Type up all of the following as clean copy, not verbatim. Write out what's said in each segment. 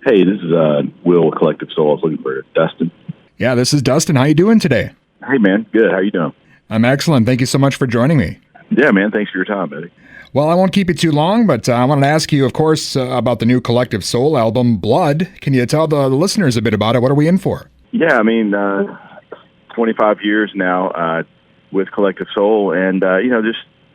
Hey, this is Will with Collective Soul. I was looking for Dustin. Yeah, this is Dustin. How you doing today? Hey, man. Good. How you doing? I'm excellent. Thank you so much for joining me. Yeah, man. Thanks for your time, buddy. Well, I won't keep you too long, but I wanted to ask you, of course, about the new Collective Soul album, Blood. Can you tell the listeners a bit about it? What are we in for? Yeah, I mean, 25 years now with Collective Soul, and as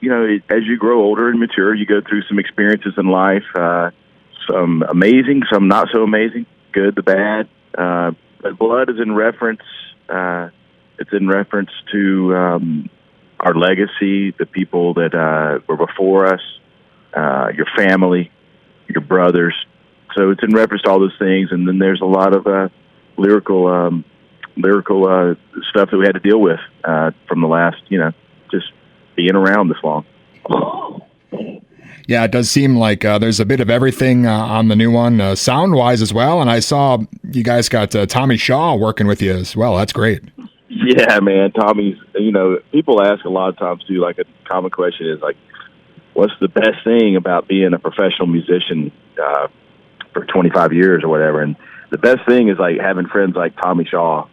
you grow older and mature, you go through some experiences in life, some amazing, some not so amazing, good, the bad. But Blood is in reference. It's in reference to our legacy, the people that were before us, your family, your brothers. So it's in reference to all those things, and then there's a lot of lyrical stuff that we had to deal with from the last, just being around this long. Yeah, it does seem like there's a bit of everything on the new one, sound-wise as well. And I saw you guys got Tommy Shaw working with you as well. That's great. Yeah, man. Tommy's, people ask a lot of times, too, like a common question is, like, what's the best thing about being a professional musician for 25 years or whatever? And the best thing is, like, having friends like Tommy Shaw.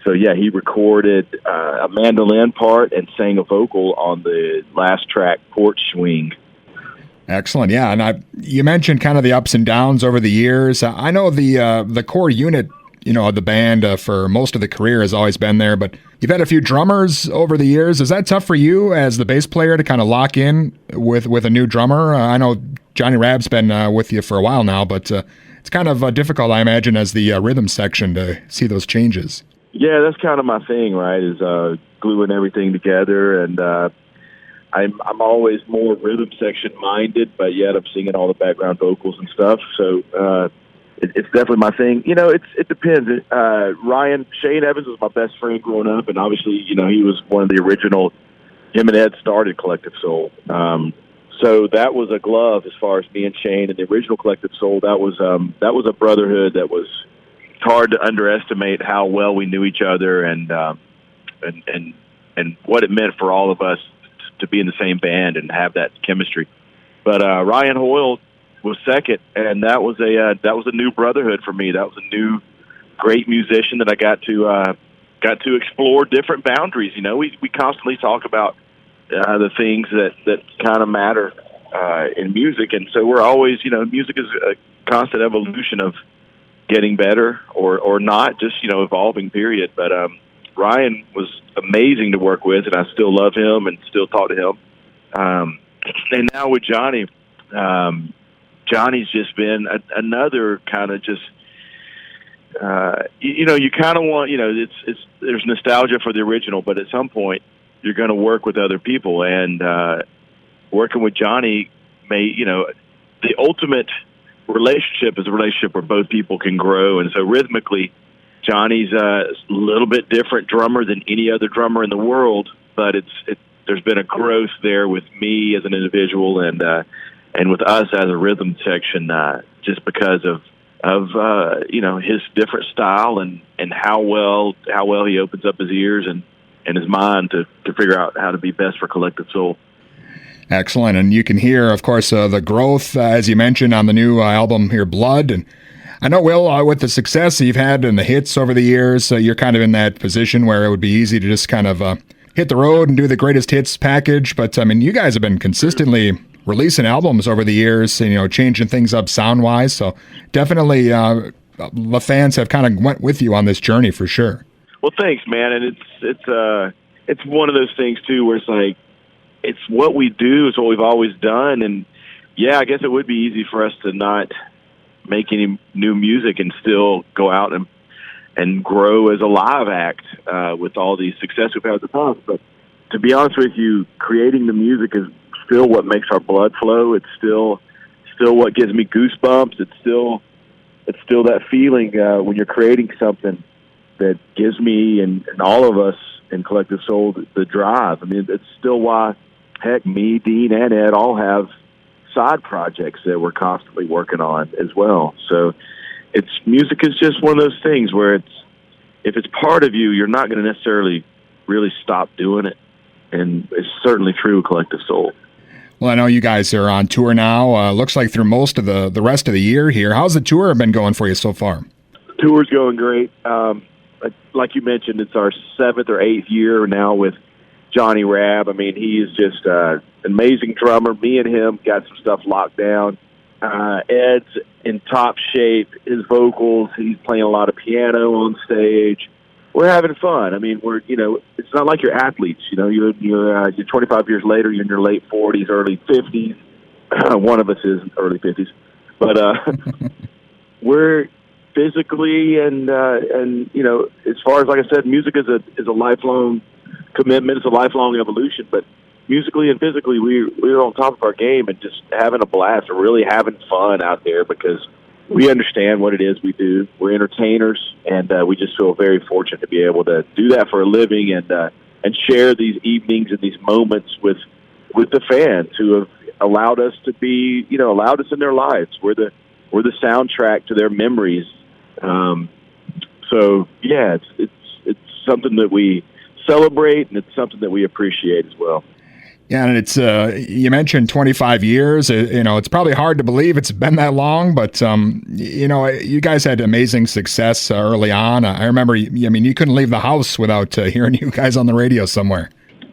So, yeah, he recorded a mandolin part and sang a vocal on the last track, Porch Swing. Excellent. Yeah, and you mentioned kind of the ups and downs over the years. I know the core unit, of the band for most of the career has always been there, but you've had a few drummers over the years. Is that tough for you as the bass player to kind of lock in with a new drummer? I know Johnny Rab's been with you for a while now, but it's kind of difficult, I imagine, as the rhythm section to see those changes. Yeah, that's kind of my thing, right, is gluing everything together. And I'm always more rhythm section minded, but yet I'm singing all the background vocals and stuff. So it's definitely my thing. It depends. Shane Evans was my best friend growing up, and obviously, he was one of the original. Him and Ed started Collective Soul. So that was a glove as far as me and Shane and the original Collective Soul. That was a brotherhood that was. It's hard to underestimate how well we knew each other and what it meant for all of us to be in the same band and have that chemistry. But Ryan Hoyle was second, and that was a new brotherhood for me. That was a new great musician that I got to explore different boundaries. We constantly talk about the things that kind of matter in music, and so we're always music is a constant evolution of getting better or not, just evolving, period. But Ryan was amazing to work with, and I still love him and still talk to him. And now with Johnny, Johnny's just been another kind of just you kind of want there's nostalgia for the original, but at some point you're going to work with other people, and working with Johnny the ultimate relationship is a relationship where both people can grow. And so rhythmically, Johnny's a little bit different drummer than any other drummer in the world, but there's been a growth there with me as an individual and with us as a rhythm section, just because of his different style and how well he opens up his ears and his mind to figure out how to be best for Collective Soul. Excellent. And you can hear, of course, the growth, as you mentioned, on the new album here, Blood. And I know, Will, with the success you've had and the hits over the years, you're kind of in that position where it would be easy to just kind of hit the road and do the greatest hits package. But, I mean, you guys have been consistently releasing albums over the years, changing things up sound-wise. So definitely the fans have kind of went with you on this journey for sure. Well, thanks, man. And it's one of those things, too, where it's like, it's what we do. It's what we've always done. And, yeah, I guess it would be easy for us to not make any new music and still go out and grow as a live act with all the success we've had at the past. But to be honest with you, creating the music is still what makes our blood flow. It's still what gives me goosebumps. It's still that feeling when you're creating something that gives me and all of us in Collective Soul the drive. I mean, it's still why, heck, me, Dean, and Ed all have side projects that we're constantly working on as well. So music is just one of those things where if it's part of you, you're not going to necessarily really stop doing it. And it's certainly true with Collective Soul. Well, I know you guys are on tour now. Looks like through most of the rest of the year here. How's the tour been going for you so far? Tour's going great. Like you mentioned, it's our 7th or 8th year now with Johnny Rabb. I mean, he is just an amazing drummer. Me and him got some stuff locked down. Ed's in top shape. His vocals, he's playing a lot of piano on stage. We're having fun. I mean, it's not like you're athletes. You're 25 years later, you're in your late 40s, early 50s. One of us is early 50s, but we're physically and as far as, like I said, music is a lifelong commitment. It's a lifelong evolution, but musically and physically, we're on top of our game and just having a blast and really having fun out there because we understand what it is we do. We're entertainers, and we just feel very fortunate to be able to do that for a living and share these evenings and these moments with the fans who have allowed us to be, allowed us in their lives. We're the soundtrack to their memories. So yeah, it's something that we celebrate, and it's something that we appreciate as well. Yeah, and it's you mentioned 25 years. It's probably hard to believe it's been that long, but you guys had amazing success early on. I remember, you couldn't leave the house without hearing you guys on the radio somewhere.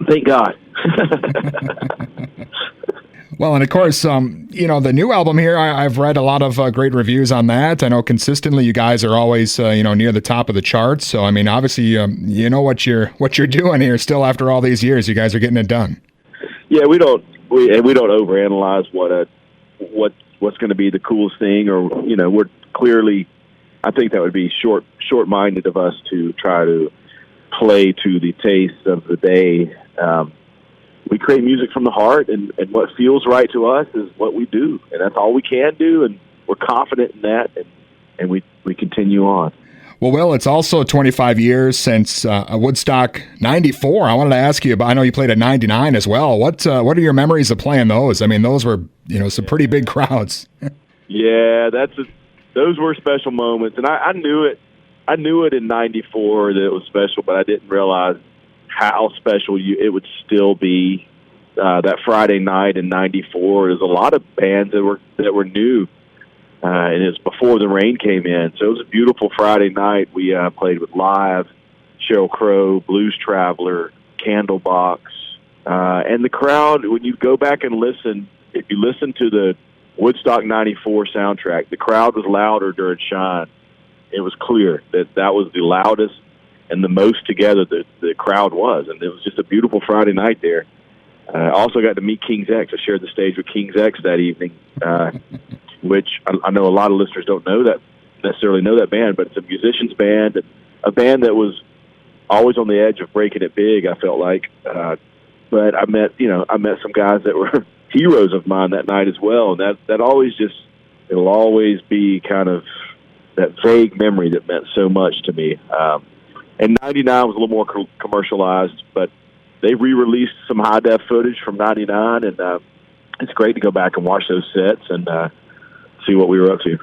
Thank God. Well, and of course, the new album here, I've read a lot of great reviews on that. I know consistently you guys are always, near the top of the charts. So, I mean, obviously, you know what you're doing here still after all these years. You guys are getting it done. Yeah, we don't overanalyze what's going to be the coolest thing, or we're clearly. I think that would be short-minded of us to try to play to the taste of the day. We create music from the heart, and what feels right to us is what we do, and that's all we can do, and we're confident in that, and we continue on. Well, Will, it's also 25 years since Woodstock 94. I wanted to ask you about, I know you played at 99 as well. What are your memories of playing those? I mean, those were, some pretty big crowds. Yeah, those were special moments. And I knew it. I knew it in 94 that it was special, but I didn't realize how special it would still be. That Friday night in 94, there's a lot of bands that were new. And it was before the rain came in. So it was a beautiful Friday night. We played with Live, Sheryl Crow, Blues Traveler, Candlebox. And the crowd, when you go back and listen, if you listen to the Woodstock 94 soundtrack, the crowd was louder during Shine. It was clear that was the loudest and the most together the crowd was. And it was just a beautiful Friday night there. I also got to meet King's X. I shared the stage with King's X that evening. Which I know a lot of listeners don't necessarily know that band, but it's a musician's band, and a band that was always on the edge of breaking it big, I felt like. But I met some guys that were heroes of mine that night as well, and that always it'll always be kind of that vague memory that meant so much to me. And 99 was a little more commercialized, but they re-released some high-def footage from 99, and it's great to go back and watch those sets and see what we were up to.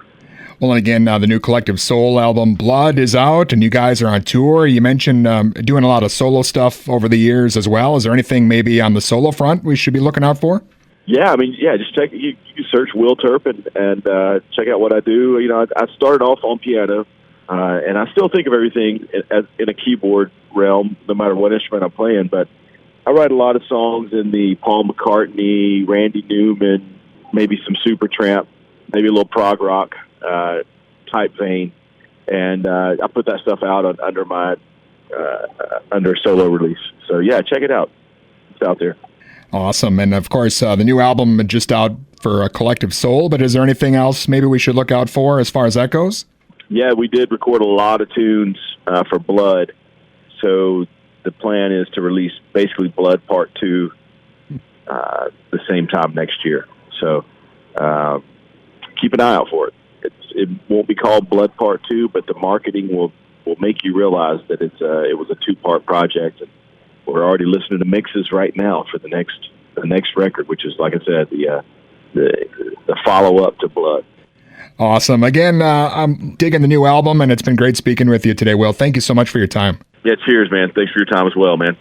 Well, and again, the new Collective Soul album, Blood, is out, and you guys are on tour. You mentioned doing a lot of solo stuff over the years as well. Is there anything maybe on the solo front we should be looking out for? Yeah, just check. You search Will Turpin and check out what I do. I started off on piano, and I still think of everything in a keyboard realm, no matter what instrument I'm playing. But I write a lot of songs in the Paul McCartney, Randy Newman, maybe some Supertramp, maybe a little prog rock type vein, and I put that stuff out under my under solo release. So yeah, check it out. It's out there. Awesome, and of course the new album just out for Collective Soul. But is there anything else maybe we should look out for as far as that goes? Yeah, we did record a lot of tunes for Blood. So the plan is to release basically Blood Part 2 the same time next year. So keep an eye out for it. It won't be called Blood Part 2, but the marketing will make you realize that it was a 2-part project. And we're already listening to mixes right now for the next record, which is, like I said, the follow-up to Blood. Awesome. Again, I'm digging the new album, and it's been great speaking with you today, Will. Thank you so much for your time. Yeah, cheers, man. Thanks for your time as well, man.